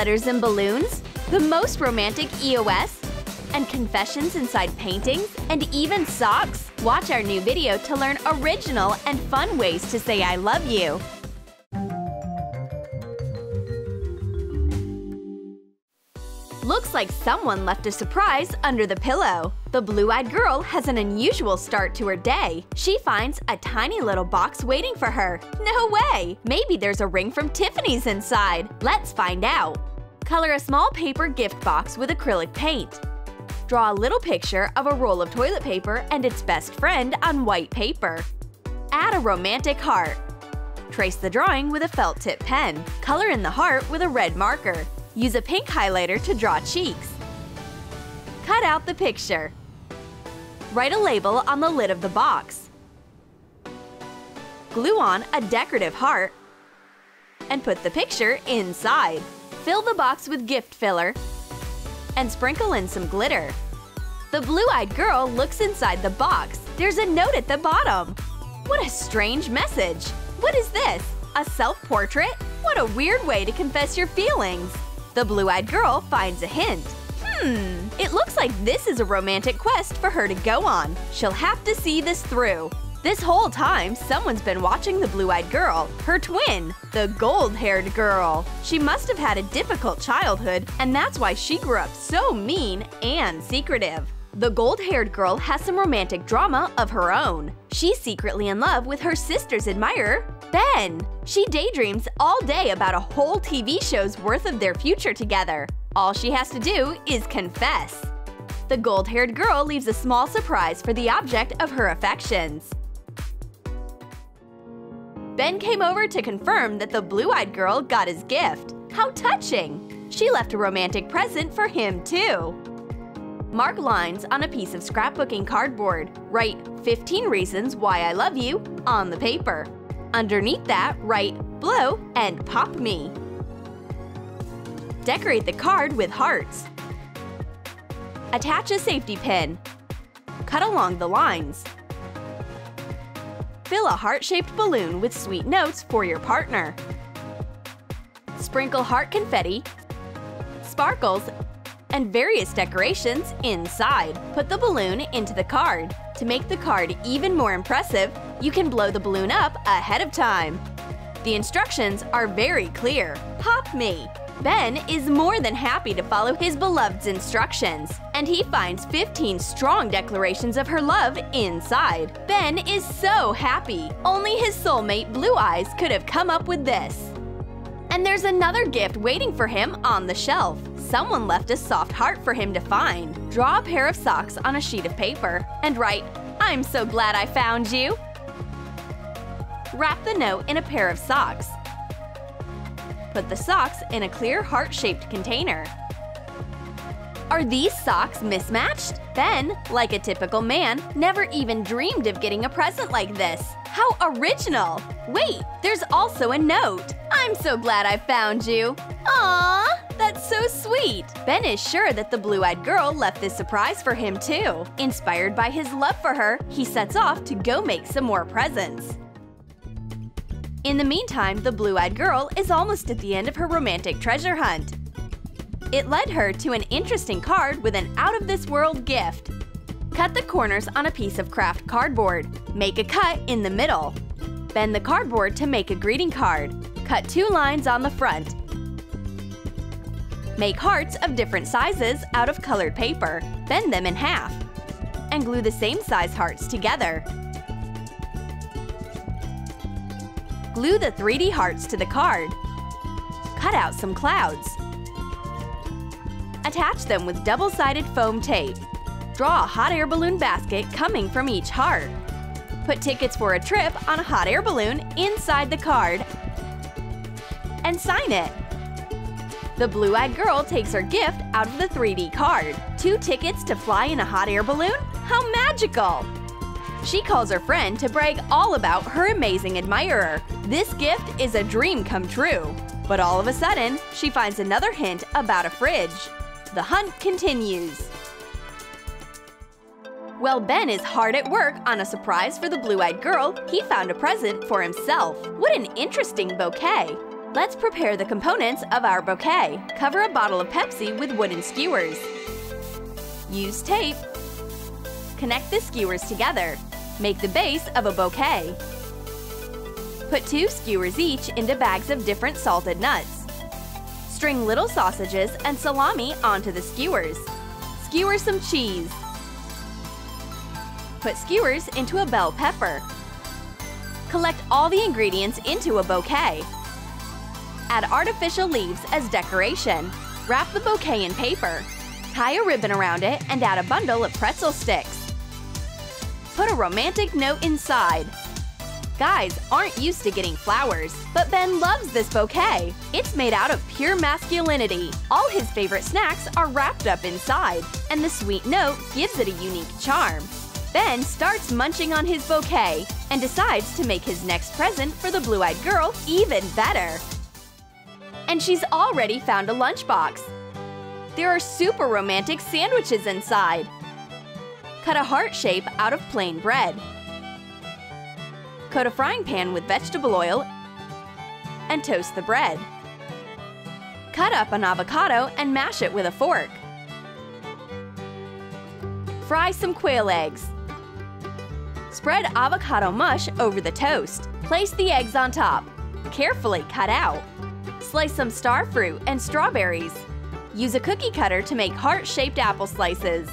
letters and balloons, the most romantic EOS, and confessions inside paintings, and even socks? Watch our new video to learn original and fun ways to say I love you. Looks like someone left a surprise under the pillow. The blue-eyed girl has an unusual start to her day. She finds a tiny little box waiting for her. No way! Maybe there's a ring from Tiffany's inside. Let's find out. Color a small paper gift box with acrylic paint. Draw a little picture of a roll of toilet paper and its best friend on white paper. Add a romantic heart. Trace the drawing with a felt tip pen. Color in the heart with a red marker. Use a pink highlighter to draw cheeks. Cut out the picture. Write a label on the lid of the box. Glue on a decorative heart and put the picture inside. Fill the box with gift filler and sprinkle in some glitter. The blue-eyed girl looks inside the box. There's a note at the bottom. What a strange message! What is this? A self-portrait? What a weird way to confess your feelings! The blue-eyed girl finds a hint. It looks like this is a romantic quest for her to go on. She'll have to see this through. This whole time, someone's been watching the blue-eyed girl, her twin, the gold-haired girl. She must have had a difficult childhood, and that's why she grew up so mean and secretive. The gold-haired girl has some romantic drama of her own. She's secretly in love with her sister's admirer, Ben. She daydreams all day about a whole TV show's worth of their future together. All she has to do is confess. The gold-haired girl leaves a small surprise for the object of her affections. Ben came over to confirm that the blue-eyed girl got his gift. How touching! She left a romantic present for him, too. Mark lines on a piece of scrapbooking cardboard. Write 15 reasons why I love you on the paper. Underneath that, write blow and pop me. Decorate the card with hearts. Attach a safety pin. Cut along the lines. Fill a heart-shaped balloon with sweet notes for your partner. Sprinkle heart confetti, sparkles, and various decorations inside. Put the balloon into the card. To make the card even more impressive, you can blow the balloon up ahead of time. The instructions are very clear. Pop me! Ben is more than happy to follow his beloved's instructions, and he finds 15 strong declarations of her love inside. Ben is so happy. Only his soulmate Blue Eyes could have come up with this. And there's another gift waiting for him on the shelf. Someone left a soft heart for him to find. Draw a pair of socks on a sheet of paper and write, "I'm so glad I found you." Wrap the note in a pair of socks. Put the socks in a clear heart-shaped container. Are these socks mismatched? Ben, like a typical man, never even dreamed of getting a present like this. How original! Wait, there's also a note. "I'm so glad I found you." Aww, that's so sweet. Ben is sure that the blue-eyed girl left this surprise for him too. Inspired by his love for her, he sets off to go make some more presents. In the meantime, the blue-eyed girl is almost at the end of her romantic treasure hunt. It led her to an interesting card with an out-of-this-world gift. Cut the corners on a piece of Kraft cardboard. Make a cut in the middle. Bend the cardboard to make a greeting card. Cut 2 lines on the front. Make hearts of different sizes out of colored paper. Bend them in half. And glue the same size hearts together. Glue the 3D hearts to the card. Cut out some clouds. Attach them with double-sided foam tape. Draw a hot air balloon basket coming from each heart. Put tickets for a trip on a hot air balloon inside the card and sign it. The blue-eyed girl takes her gift out of the 3D card. 2 tickets to fly in a hot air balloon? How magical! She calls her friend to brag all about her amazing admirer. This gift is a dream come true. But all of a sudden, she finds another hint about a fridge. The hunt continues. While Ben is hard at work on a surprise for the blue-eyed girl, he found a present for himself. What an interesting bouquet! Let's prepare the components of our bouquet. Cover a bottle of Pepsi with wooden skewers. Use tape. Connect the skewers together. Make the base of a bouquet. Put 2 skewers each into bags of different salted nuts. String little sausages and salami onto the skewers. Skewer some cheese. Put skewers into a bell pepper. Collect all the ingredients into a bouquet. Add artificial leaves as decoration. Wrap the bouquet in paper. Tie a ribbon around it and add a bundle of pretzel sticks. Put a romantic note inside. Guys aren't used to getting flowers, but Ben loves this bouquet. It's made out of pure masculinity. All his favorite snacks are wrapped up inside, and the sweet note gives it a unique charm. Ben starts munching on his bouquet and decides to make his next present for the blue-eyed girl even better. And she's already found a lunchbox. There are super romantic sandwiches inside. Cut a heart shape out of plain bread. Coat a frying pan with vegetable oil and toast the bread. Cut up an avocado and mash it with a fork. Fry some quail eggs. Spread avocado mush over the toast. Place the eggs on top. Carefully cut out. Slice some starfruit and strawberries. Use a cookie cutter to make heart-shaped apple slices.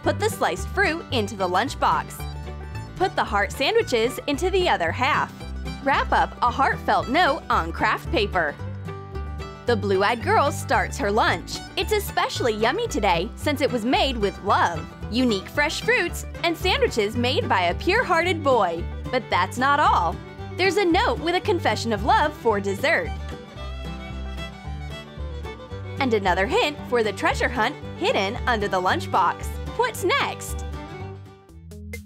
Put the sliced fruit into the lunchbox. Put the heart sandwiches into the other half. Wrap up a heartfelt note on Kraft paper. The blue-eyed girl starts her lunch. It's especially yummy today since it was made with love. Unique fresh fruits and sandwiches made by a pure-hearted boy. But that's not all. There's a note with a confession of love for dessert. And another hint for the treasure hunt hidden under the lunchbox. What's next?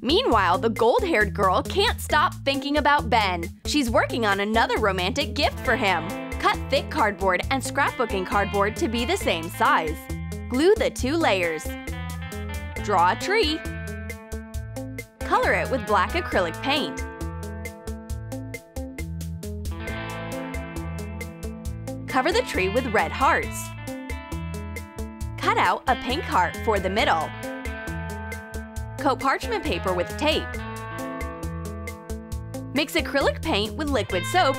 Meanwhile, the gold-haired girl can't stop thinking about Ben. She's working on another romantic gift for him. Cut thick cardboard and scrapbooking cardboard to be the same size. Glue the 2 layers. Draw a tree. Color it with black acrylic paint. Cover the tree with red hearts. Cut out a pink heart for the middle. Coat parchment paper with tape. Mix acrylic paint with liquid soap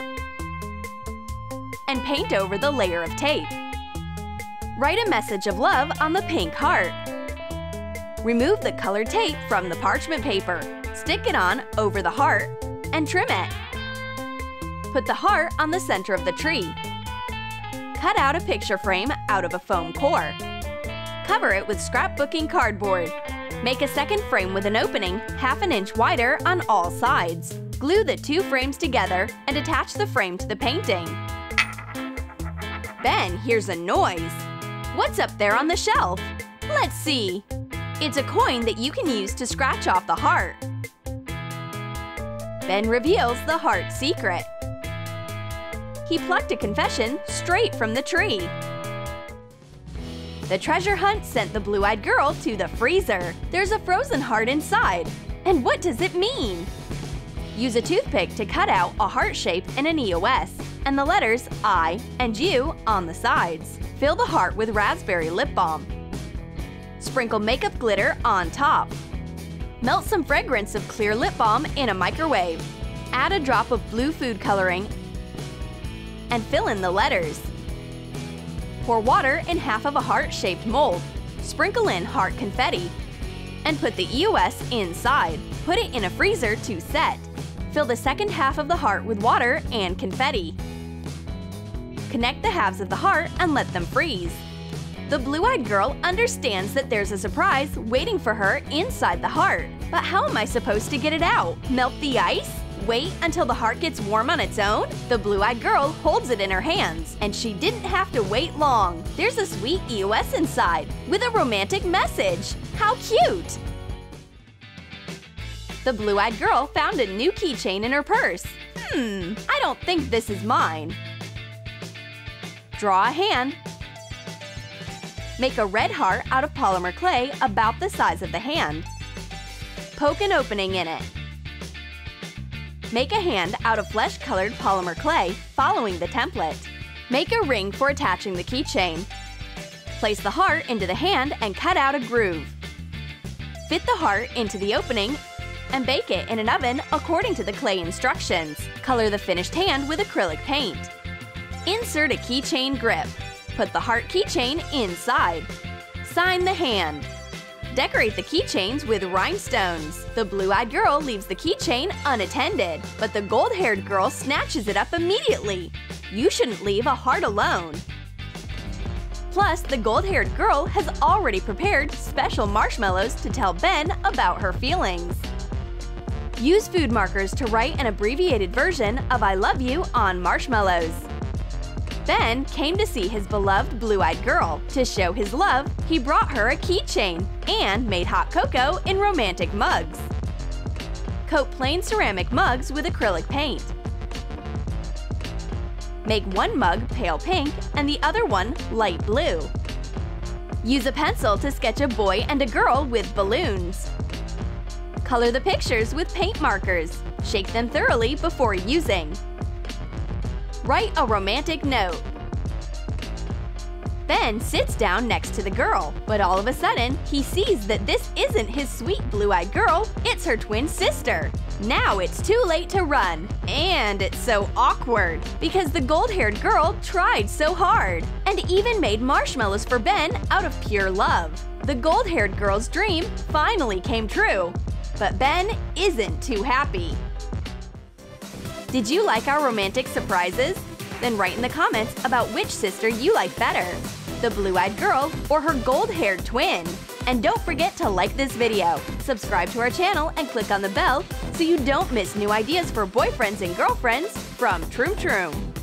and paint over the layer of tape. Write a message of love on the pink heart. Remove the colored tape from the parchment paper. Stick it on over the heart and trim it. Put the heart on the center of the tree. Cut out a picture frame out of a foam core. Cover it with scrapbooking cardboard. Make a second frame with an opening ½ inch wider on all sides. Glue the 2 frames together and attach the frame to the painting. Ben hears a noise. What's up there on the shelf? Let's see. It's a coin that you can use to scratch off the heart. Ben reveals the heart secret. He plucked a confession straight from the tree. The treasure hunt sent the blue-eyed girl to the freezer. There's a frozen heart inside. And what does it mean? Use a toothpick to cut out a heart shape in an EOS and the letters I and U on the sides. Fill the heart with raspberry lip balm. Sprinkle makeup glitter on top. Melt some fragrance of clear lip balm in a microwave. Add a drop of blue food coloring and fill in the letters. Pour water in half of a heart-shaped mold. Sprinkle in heart confetti and put the EOS inside. Put it in a freezer to set. Fill the second half of the heart with water and confetti. Connect the halves of the heart and let them freeze. The blue-eyed girl understands that there's a surprise waiting for her inside the heart. But how am I supposed to get it out? Melt the ice? Wait until the heart gets warm on its own? The blue-eyed girl holds it in her hands, and she didn't have to wait long. There's a sweet EOS inside, with a romantic message. How cute! The blue-eyed girl found a new keychain in her purse. I don't think this is mine. Draw a hand. Make a red heart out of polymer clay about the size of the hand. Poke an opening in it. Make a hand out of flesh-colored polymer clay, following the template. Make a ring for attaching the keychain. Place the heart into the hand and cut out a groove. Fit the heart into the opening and bake it in an oven according to the clay instructions. Color the finished hand with acrylic paint. Insert a keychain grip. Put the heart keychain inside. Sign the hand. Decorate the keychains with rhinestones. The blue-eyed girl leaves the keychain unattended, but the gold-haired girl snatches it up immediately. You shouldn't leave a heart alone. Plus, the gold-haired girl has already prepared special marshmallows to tell Ben about her feelings. Use food markers to write an abbreviated version of I love you on marshmallows. Ben came to see his beloved blue-eyed girl. To show his love, he brought her a keychain and made hot cocoa in romantic mugs. Coat plain ceramic mugs with acrylic paint. Make one mug pale pink and the other one light blue. Use a pencil to sketch a boy and a girl with balloons. Color the pictures with paint markers. Shake them thoroughly before using. Write a romantic note. Ben sits down next to the girl, but all of a sudden, he sees that this isn't his sweet blue-eyed girl, it's her twin sister. Now it's too late to run, and it's so awkward because the gold-haired girl tried so hard and even made marshmallows for Ben out of pure love. The gold-haired girl's dream finally came true, but Ben isn't too happy. Did you like our romantic surprises? Then write in the comments about which sister you like better, the blue-eyed girl or her gold-haired twin. And don't forget to like this video, subscribe to our channel and click on the bell so you don't miss new ideas for boyfriends and girlfriends from Troom Troom.